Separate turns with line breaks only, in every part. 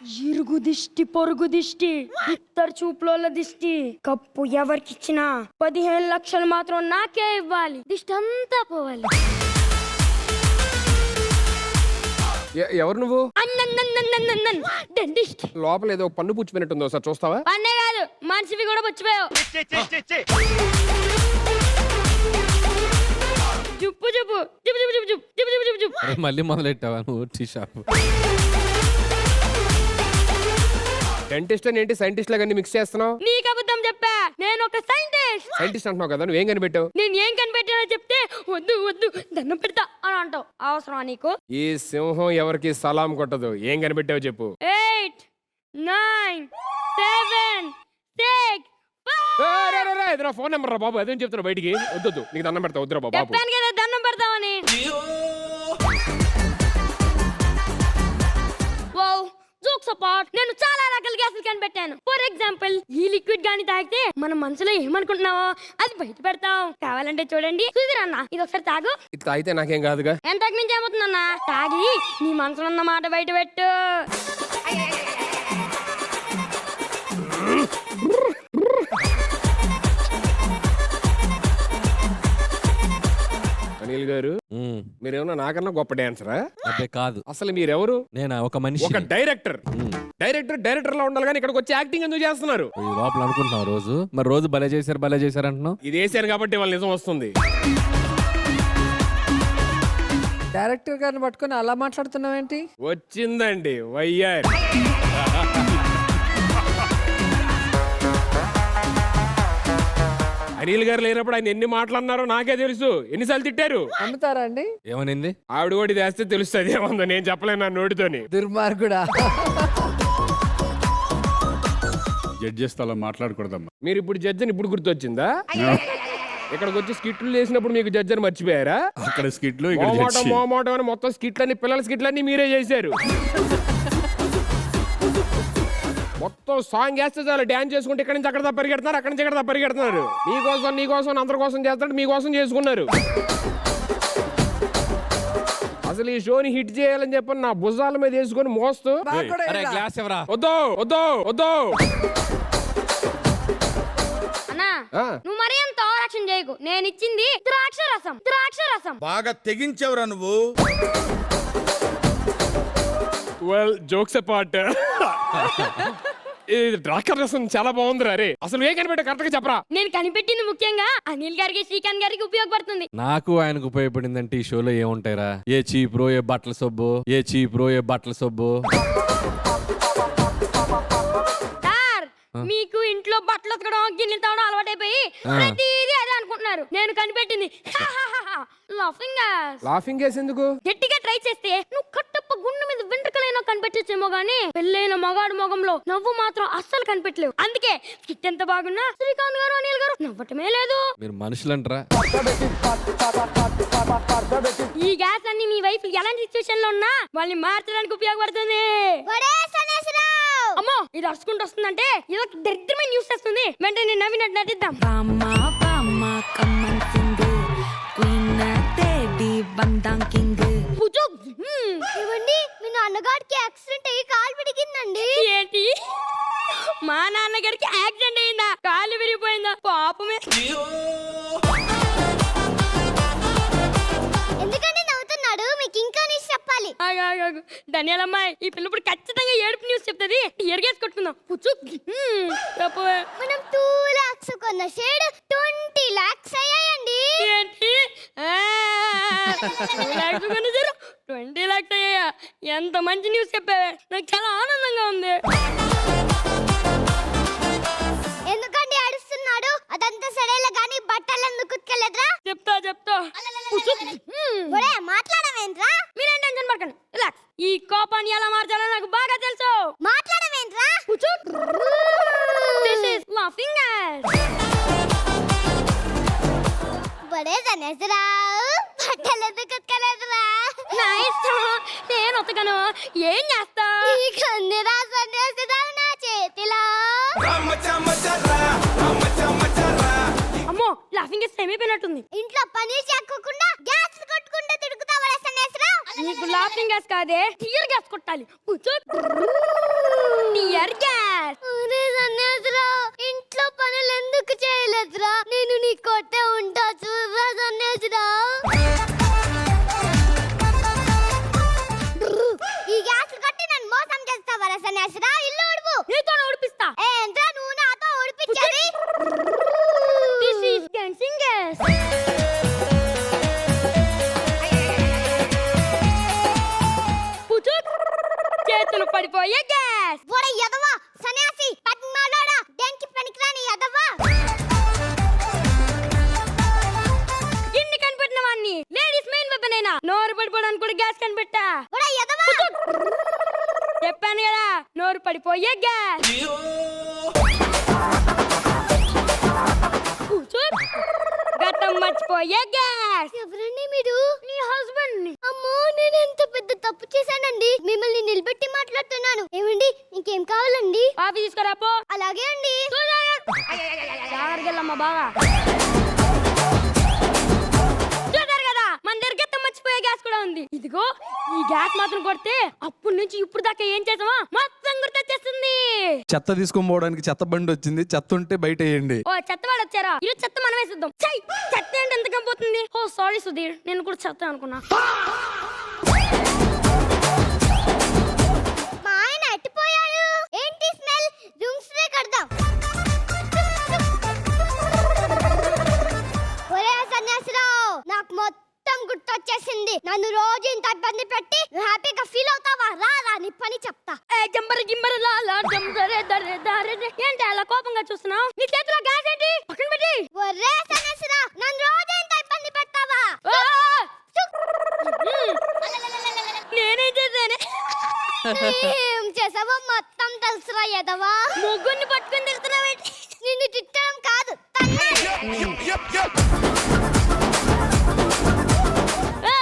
ఇరుగు దిష్టి పొరుగు దిష్టి ఇద్దరు చూపులోల దిష్టి కప్పు ఎవరికిచ్చినా 15 లక్షలు మాత్రం నాకే ఇవ్వాలి. దిష్టి అంతా పోవాలి.
ఎవరు నువ్వు?
డెంటిస్ట్.
లోపల ఏదో పన్ను పుచ్చిపోయినట్టుందో సార్ చూస్తావా?
పన్నే కాదు మనిషివి కూడా పుచ్చిపోయావు. జుప్పు జుప్పు జుప్పు జుప్పు జుప్పు జుప్పు జుప్పు జుప్పు జుప్పు.
మళ్ళీ మొదలెట్టావా నువ్వు టీ షాప్?
డెంటిస్ట్ అని ఏంటి సైంటిస్ట్ లాగా మిక్స్ చేస్తున్నావు?
నీకు అబద్ధం చెప్పా, నేను ఒక సైంటిస్ట్.
సైంటిస్ట్ అంటున్నావు కదా, నువ్వేం కనిపెట్టావు?
నేను ఏం కనిపెట్టానో చెప్తే వద్దు వద్దు దండం పెడతా అని అంటావు. అవసరమా నీకు?
ఈ సింహం ఎవరికి సలాం కొట్టదు. ఏం కనిపెట్టావు చెప్పు.
8 9 7 6
5. ఫోన్ నెంబర్ రా బాబు, అదేం చెప్తున్నా బయటికి. వద్దు నీకు దండం పెడతా. వద్దురా బాబు.
చెప్పాను కదా దండం పెడతామని. జోక్స్ అపార్ట్, నేను చాలా రకాల గ్యాసులు కనిపెట్టాను. ఫర్ ఎగ్జాంపుల్, ఈ లిక్విడ్ గాని తాగితే మన మనసులో ఏమనుకుంటున్నావో అది బయట పెడతాం. కావాలంటే చూడండి. చూసిరన్న ఇది ఒకసారి తాగు.
ఇది తాగితే నాకేం కాదుగా.
ఎంతకు మించి ఏమవుతుందన్న? తాగి నీ మనసులో ఉన్న మాట బయట పెట్టు.
అనిల్ గారు, మీరేమన్నా నాకన్నా గొప్ప డాన్సరా?
అదే కాదు.
అసలు మీరెవరు?
నేను ఒక మనిషి,
ఒక డైరెక్టర్. డైరెక్టర్ లా ఉండాలి కానీ ఇక్కడికి వచ్చి యాక్టింగ్ ఎందుకు చేస్తున్నారు?
ఈ లోపల అనుకుంటున్నావు రోజు. మరి రోజు భలే చేశారు అంటున్నావు.
ఇది వేసాను కాబట్టి వాళ్ళ నిజం వస్తుంది.
డైరెక్టర్ గారిని పట్టుకొని అలా మాట్లాడుతున్నావేంటి?
వచ్చిందండి వయ్యారు. అనిల్ గారు లేనప్పుడు ఆయన ఎన్ని మాటలన్నారో నాకే తెలుసు. ఎన్నిసార్లు తిట్టారు?
అమ్ముతారా అండి?
ఏమనింది?
ఆవిడ కూడా ఇది వేస్తే తెలుస్తుంది ఏముందో. నేను చెప్పలేను నా నోటితోని.
దుర్మార్గుడా.
జడ్జెస్ అలా మాట్లాడకూడదమ్మా.
మీరు ఇప్పుడు జడ్జిని ఇప్పుడు గుర్తొచ్చిందా? ఇక్కడికి వచ్చి స్కిట్లు వేసినప్పుడు మీకు జడ్జిని మర్చిపోయారా?
అక్కడ స్కిట్లు ఇక్కడ జడ్జి.
మోమోటం అని మొత్తం స్కిట్లన్నీ, పిల్లల స్కిట్లన్నీ మీరే చేశారు. మొత్తం సాంగ్ వేస్తే చాలు డాన్స్ చేసుకుంటే ఇక్కడి నుంచి అక్కడ పరిగెడుతున్నారు, అక్కడి నుంచి ఇక్కడ పరిగెడుతున్నారు. నీకోసం అందరి కోసం చేస్తాడు, మీకోసం చేసుకున్నారు. అసలు ఈ షోని హిట్ చేయాలని చెప్పి నా భుజాల మీద వేసుకొని మోస్తూ
గ్లాస్ ఎవరా?
వద్దు వద్దు వద్దు.
అన్నా నువ్వు మరీ అంత ఓవరాక్షన్ చేయకు. నేను ఇచ్చింది ద్రాక్షరసం.
బాగా తెగించావురా నువ్వు.
వెల్ జోక్స్ అపార్ట్, ద్రాక్షరసం చాలా బాగుందిరా. రే అసలు ఏ కనిపెట్టా కరెక్ట్ గా చెప్పరా?
నేను కనిపెట్టింది ముఖ్యంగా అనిల్ గారికి, శ్రీకాంత్ గారికి ఉపయోగపడుతుంది.
నాకు ఆయనకు ఉపయోగపడిందంటే ఈ షోలో ఏముంటాయిరా? ఏ చీప్రో, ఏ బట్టల సబ్బు.
సార్, మీకు ఇంట్లో బట్టలు ఉతకడం, గిన్నెలు తవ్వడం అలవాటైపోయి ప్రతిదీ అదే అనుకుంటున్నారు. నేను కనిపెట్టింది
లాఫింగ్ గ్యాస్. ఎందుకు?
గట్టిగా ట్రై చేస్తే నువ్వు కట్టప్ప గుండె మీద వెంట్రుకలైనా కనిపెట్టేమో గానీ పెళ్ళైన మగాడు మొగంలో నవ్వు మాత్రం అస్సలు కనిపెట్టలేవు. అందుకే స్కిట్ ఎంత బాగున్నా శ్రీకాంత్ గారు, అనిల్ గారు నవ్వటమే లేదు.
మీరు మనుషులంటారా?
ఈ గ్యాస్ అన్ని మీ వైఫ్ ఎలాంటి సిచ్యువేషన్ లో ఉన్నా వాళ్ళని మార్చడానికి ఉపయోగపడుతుంది. అమ్మో, ఇది అరుచుకుంటూ వస్తుందంటే ఏదో దరిద్రమైన న్యూస్ వస్తుంది. వెంటనే నవ్వినట్టు నటిద్దాం.
మీ నాన్నగారికి యాక్సిడెంట్ అయ్యి కాలు విరిగిందండి.
ఏంటి? మా నాన్నగారికి యాక్సిడెంట్ అయిందా? కాలు విరిగిపోయిందా? పాపమే.
ఎందుకంటే నవ్వుతున్నాడు? మీకు ఇంకా న్యూస్ చెప్పాలి.
ధన్యాలమ్మాయి, ఈ పిల్ల ఇప్పుడు ఖచ్చితంగా ఏడుపు న్యూస్ చెప్తుంది. ఎరగేసి కొట్టుకుందాం.
మనం 2 lakhs కొన్న షేడ్ 20 lakhs అయ్యాయండి.
ఏంటి? 20 lakhs అయ్యా? ఎంత మంచి న్యూస్ చెప్పావే, నాకు చాలా ఆనందంగా ఉంది.
ఎందుకండి అడుస్తున్నాడు? అదంతా సరేలే గానీ బట్టలు ఎందుకు ఉతకలేదురా?
చెప్తా.
మాట్లాడవేంట్రా?
మీరేం టెన్షన్ పడకండి, రిలాక్స్. ఈ కోపాన్ని ఎలా మార్చాలో నాకు బాగా తెలుసు.
మాట్లాడవేంట్రా?
This is laughing gas.
బడే గణేశరావు, బట్టలు ఎందుకు ఉతకలేదురా?
నా ఇష్టం, నేను ఉతకను. ఏం చేస్తా?
ఈ కందిరా సన్యాసిరావు నా చేతిలో.
అమ్మో, లాఫింగ్ gas అయిపోయినట్టుంది.
ఇంట్లో పని చేయకుండా గ్యాస్ కొట్టుకుంటూ తిరుగుతావా సన్యాసిరావు?
నీకు లాఫింగ్ గ్యాస్ కాదే, టియర్ గ్యాస్ కొట్టాలి.
ఓరా సన్యాసిరా ఇల్లు ఉడుపు.
నీతో ఉడిపిస్తా.
ఏంట్రా నువ్వు నాతో ఉడిపించేది?
This is dancing gas. పుచుక్ చేతులు పడిపోయే గ్యాస్.
ఓరే యదవా సన్యాసి పద్మాలోడా దేనికి పనికిరాని యదవా.
ఇన్ని కనిపెట్టిన వాడిని లేడీస్ మెయిన్ వెపన్ అయినా నోరు పడిపోవడానికి కూడా గ్యాస్ కనిపెట్టా.
ఓరే యదవా
చెప్పాను కదా నోరు పడిపోయే గ్యాస్. పుచుక్ గతం మర్చిపోయే గ్యాస్.
ఎవరండి మీరు?
నీ హస్బెండ్ ని.
అమ్మో నేను ఎంత పెద్ద తప్పు చేశానండి. మిమ్మల్ని నిలబెట్టి మాట్లాడుతున్నాను. ఏమండి ఇంకేం కావాలండి?
కాఫీ తీసుకురా పో.
అలాగే అండి.
జాగ్రత్తమ్మా బాగా. చూసారు కదా మన దగ్గర గతం మర్చిపోయే గ్యాస్ కూడా ఉంది. ఇదిగో ఈ గ్యాస్ మాత్రం కొడితే అప్పటి నుంచి ఇప్పుడు దాకా ఏం చేసామా మొత్తం గుర్తొచ్చేస్తుంది.
చెత్త తీసుకొని పోవడానికి చెత్త బండి వచ్చింది. చెత్త ఉంటే బయట వేయండి.
ఓ చెత్తవాడు వచ్చారా? ఇది చెత్త మనం వేసిద్దాం. ఛై! చెత్త ఏంటి ఎంత కంపోతుంది? ఓ సారీ సుధీర్, నేను కూడా చెత్త అనుకున్నా.
మా ఆయన ఎట్టిపోయాడు? ఏంటి స్మెల్? రూమ్ స్ప్రే కడదాం. ఒరే సన్యాసిరావు నాకు మొత్తం గుర్తొచ్చేసింది. నన్ను రోజు ఇంత ఇబ్బంది పెట్టి నువ్వు హ్యాపీగా ఫీల్ అవుతావా? రా రా నీ పని చెప్తా.
ఏ జంబర గింబర లాలా జంబరే దరే దరే. ఏంటి అలా కోపంగా చూస్తున్నావు? నీ చేతిలో గ్యాస్ ఏంటి? పక్కన పెట్టి.
ఒరే సన్యాసిరావు నన్ను రోజు ఇంత ఇబ్బంది పెడతావా?
ఆ! నేనేం చేశానే?
ఏం చేసావో మొత్తం తెలుసురా యదవా.
ముగ్గురిని పట్టుకుని తిడుతున్నావేంటి?
నిన్ను తిట్టడం కాదు తన్నాలి.
ఆ!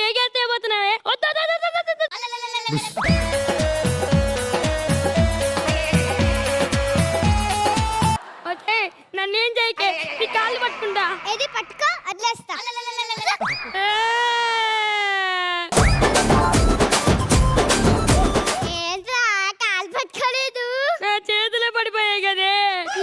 ఏ గ్యాస్ అయిపోతున్నావే? వద్దు, వద్దు, వద్దు, వద్దు, వద్దు. ఓకే నన్నేం చేయకే, నీ కాళ్ళు పట్టుకుంటా.
ఏది పట్టుకో వదిలేస్తా.
ఆ!
ఏంట్రా కాలు పట్టుకోలేదు?
నా చేతులే పడిపోయాయి కదే.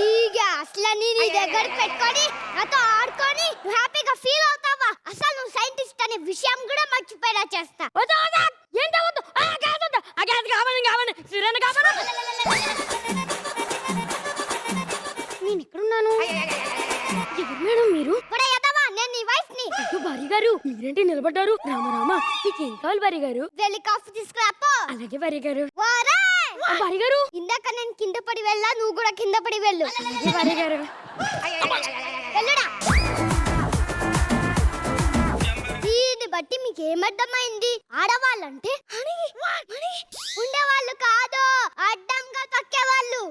ఈ గ్యాస్లన్నీ నీ దగ్గర పెట్టుకొని నాతో ఆడుకొని నువ్వు హ్యాపీగా ఫీల్ అవుతావా? అసలు నువ్వు సైంటిస్ట్ అనే విషయం కూడా మర్చిపోయేలా చేస్తా.
వద్దు, వద్దు. ఏంటి వద్దు? ఆ గ్యాస్ వద్దు. ఆ గ్యాస్ కావాలి కావాలి. సిరేన కావాలి. నేను ఎక్కడున్నాను? ఎవరు మేడం మీరు?
ఒరే యదవా నేను నీ వైఫ్ ని.
అయ్యో భార్య గారు మీరేంటి నిలబడ్డారు? రామ రామ మీకేం కావాలి భార్య గారు?
వెళ్ళి కాఫీ తీసుకురాపో.
అలాగే భార్య గారు.
ఒరే
భార్య గారు
ఇందాక నేను కింద పడి వెళ్ళా, నువ్వు కూడా కింద పడి వెళ్ళు.
అలాగే భార్య గారు.
వెళ్ళుడా. దీన్ని బట్టి మీకు ఏమర్థమైంది? ఆడవాళ్ళంటే ఉండేవాళ్ళు కాదు, అడ్డంగా తొక్కేవాళ్ళు.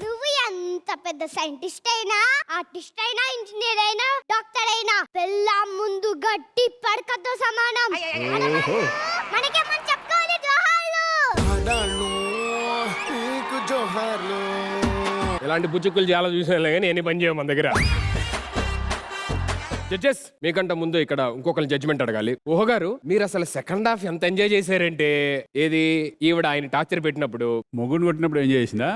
నువ్వు ఎంత పెద్ద సైంటిస్ట్ అయినా, ఆర్టిస్ట్ అయినా, ఇంజనీర్ అయినా, డాక్టర్ అయినా పెళ్ళాం ముందు గట్టి పడకతో సమానం. మనకేమని చెప్పుకోవాలి? జోహార్లు.
ఇలాంటి బుచ్చుకులు చాలా చూసాను కానీ ఎన్ని పని చేయవు మన దగ్గర. జడ్జెస్ మీకంట ముందు ఇక్కడ ఇంకొకరి జడ్జిమెంట్ అడగాలి. ఓహో గారు మీరు అసలు సెకండ్ హాఫ్ ఎంత ఎంజాయ్ చేశారంటే, ఏది ఈవిడ ఆయన టార్చర్ పెట్టినప్పుడు
మొగుడు కొట్టినప్పుడు ఏం చేసిందా?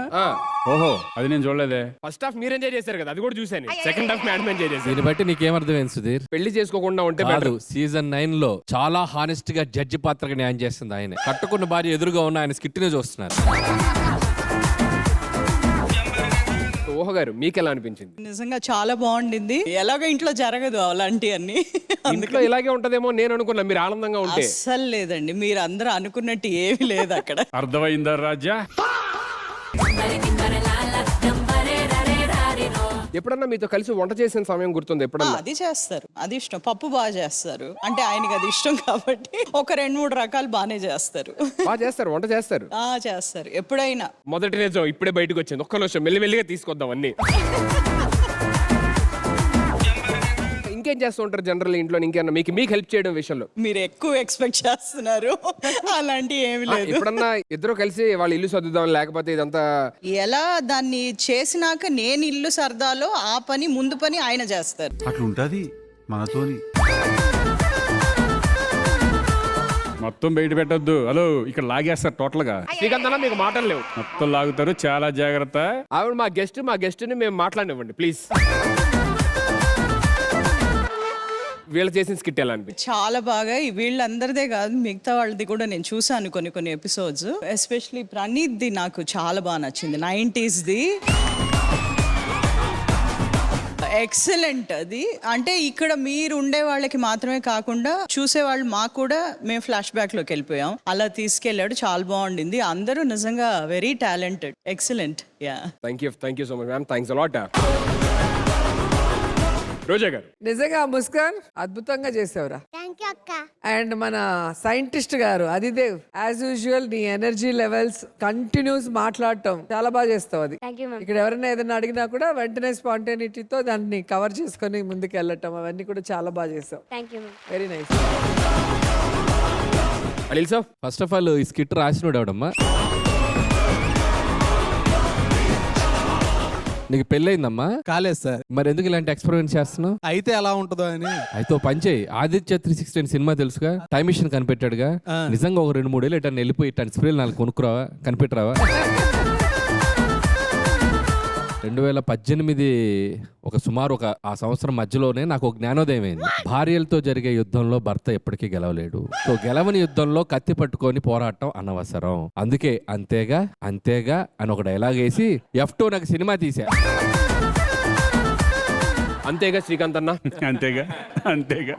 ఓహో అది నేను చూడలేదే.
ఫస్ట్ హాఫ్ మీరు ఎంజాయ్ చేశారు కదా, అది కూడా చూసాను. సెకండ్ హాఫ్ మేడం ఎంజాయ్ చేశారు.
దీన్ని బట్టి నీకేమర్థమైంది సుధీర్?
పెళ్లి చేసుకోకుండా ఉంటే
కాదు,
better.
సీజన్ 9 లో చాలా హానెస్ట్ గా జడ్జి పాత్రగా న్యాయం చేస్తుంది ఆయన. కట్టుకున్న భార్య ఎదురుగా ఉన్న ఆయన స్కిట్ ని చూస్తున్నారు.
ఓహో గారు మీకు ఎలా అనిపించింది?
నిజంగా చాలా బాగుండింది. ఎలాగో ఇంట్లో జరగదు అలాంటి అన్ని.
ఇంట్లో ఇలాగే ఉంటదేమో నేను అనుకున్నా, మీరు ఆనందంగా ఉంటే.
అస్సలు లేదండి, మీరు అందరూ అనుకున్నట్టు ఏమీ లేదు అక్కడ.
అర్థమైందా రాజా?
ఎప్పుడన్నా మీతో కలిసి వంట చేసిన సమయం గుర్తుంది ఎప్పుడన్నా?
అది చేస్తారు, అది ఇష్టం. పప్పు బాగా చేస్తారు, అంటే ఆయనకి అది ఇష్టం కాబట్టి ఒక 2-3 రకాలు బాగానే చేస్తారు.
బాగా చేస్తారు, వంట చేస్తారు.
చేస్తారు ఎప్పుడైనా.
మొదటి నిజం ఇప్పుడే బయటకు వచ్చింది. ఒక్క నిమిషం మెల్లిమెల్లిగా తీసుకొద్దాం అన్ని. ఇంకేం చేస్తూ ఉంటారు జనరల్ ఇంట్లో? ఇంకేమన్నా మీకు హెల్ప్ చేయడం విషయంలో?
మీరు ఎక్కువ ఎక్స్పెక్ట్ చేస్తున్నారు, అలాంటి ఏమి లేదు.
ఎప్పుడన్నా ఇద్దరు కలిసి వాళ్ళ ఇల్లు సర్దుదాం, లేకపోతే ఇదంతా
ఎలా దాన్ని చేసినాక నేను ఇల్లు సర్దాలో ఆ పని ముందు పని ఆయన చేస్తారు.
అట్లుంటది మనతోని.
మొత్తం బయట పెట్టొద్దు. హలో ఇక్కడ లాగేస్తారు టోటల్ గా.
శ్రీకాంత్ మీకు మాటలు లేవు.
మొత్తం లాగుతారు, చాలా జాగ్రత్త.
ఆవిడ మా గెస్ట్ ని మేము మాట్లాడినివ్వండి ప్లీజ్. వీళ్ళు చేసిన స్కిట్ ఎలా అనిపించింది?
చాలా బాగా వీళ్ళందరిదే కాదు మిగతా వాళ్ళది కూడా నేను చూసాను కొన్ని ఎపిసోడ్స్. ఎస్పెషలీ ప్రణీత్ది నాకు చాలా బాగా నచ్చింది. 90sది ఎక్సలెంట్ అది. అంటే ఇక్కడ మీరు ఉండే వాళ్ళకి మాత్రమే కాకుండా చూసేవాళ్ళు మాకు కూడా మేము ఫ్లాష్ బ్యాక్ లోకి వెళ్ళిపోయాం. అలా తీసుకెళ్ళాడు, చాలా బాగుండింది. అందరూ నిజంగా very talented, excellent. Yeah,
thank you so much ma'am, thanks a lot. Roja garu,
నిజంగా ముస్కాన్ అద్భుతంగా చేసావురా.
థ్యాంక్ యూ అక్క.
అండ్ మన scientist garu Adidev, as usual నీ ఎనర్జీ లెవెల్స్ కంటిన్యూస్ మాట్లాడటం చాలా బాగా చేస్తావు. అది
థ్యాంక్ యూ మ్యామ్.
ఇక్కడ ఎవరైనా ఏదైనా అడిగినా కూడా వెంటనే స్పాంటేనిటీతో దాన్ని కవర్ చేసుకొని ముందుకు వెళ్ళటం అవన్నీ కూడా చాలా బాగా చేస్తావు.
Thank you ma'am.
Very nice.
Anil sir,
first of all ఈ స్కిట్ రాసినోడు ఎవడమ్మా? నీకు పెళ్ళయిందమ్మా?
కాలేదు సార్.
మరి ఎందుకు ఇలాంటి ఎక్స్పెరిమెంట్ చేస్తున్నావు?
అయితే ఎలా ఉంటుందో అని.
అయితే ఓ పని చేయి, ఆదిత్య 316 సినిమా తెలుసుగా, టైం మిషన్ కనిపెట్టాడుగా, నిజంగా ఒక 2-3 ఏళ్ళు ఇట్లా వెళ్ళిపోయి ఇట్లా స్ప్రేలు 4 కొనుక్కురావా, కనిపెట్టరావా? 2018 సుమారు ఆ సంవత్సరం మధ్యలోనే నాకు ఒక జ్ఞానోదయం అయింది. భార్యలతో జరిగే యుద్ధంలో భర్త ఎప్పటికీ గెలవలేడు. సో గెలవని యుద్ధంలో కత్తి పట్టుకొని పోరాటం అనవసరం. అందుకే అంతేగా అంతేగా అని ఒక డైలాగ్ వేసి F2 నాకు సినిమా తీసా.
అంతేగా శ్రీకాంత్ అన్న,
అంతేగా అంతేగా